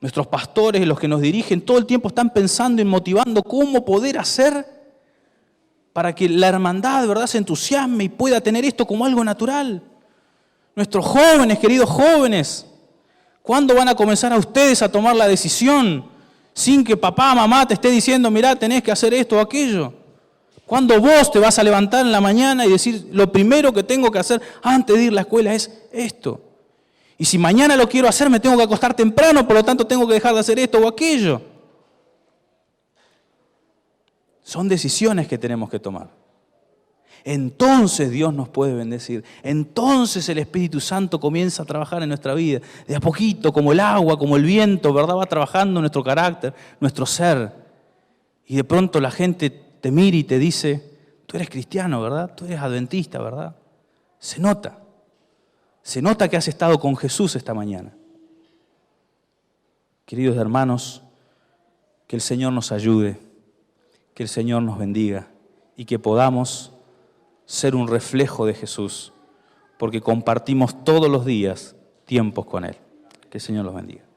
Nuestros pastores, los que nos dirigen, todo el tiempo están pensando y motivando cómo poder hacer para que la hermandad de verdad se entusiasme y pueda tener esto como algo natural. Nuestros jóvenes, queridos jóvenes, ¿cuándo van a comenzar a ustedes a tomar la decisión sin que papá, mamá te esté diciendo, mirá, tenés que hacer esto o aquello? ¿Cuándo vos te vas a levantar en la mañana y decir, lo primero que tengo que hacer antes de ir a la escuela es esto? Y si mañana lo quiero hacer, me tengo que acostar temprano, por lo tanto tengo que dejar de hacer esto o aquello. Son decisiones que tenemos que tomar. Entonces Dios nos puede bendecir. Entonces el Espíritu Santo comienza a trabajar en nuestra vida. De a poquito, como el agua, como el viento, ¿verdad? Va trabajando nuestro carácter, nuestro ser. Y de pronto la gente te mira y te dice, tú eres cristiano, ¿verdad? Tú eres adventista, ¿verdad? Se nota. Se nota que has estado con Jesús esta mañana. Queridos hermanos, que el Señor nos ayude Que el Señor nos bendiga y que podamos ser un reflejo de Jesús, porque compartimos todos los días tiempos con Él. Que el Señor los bendiga.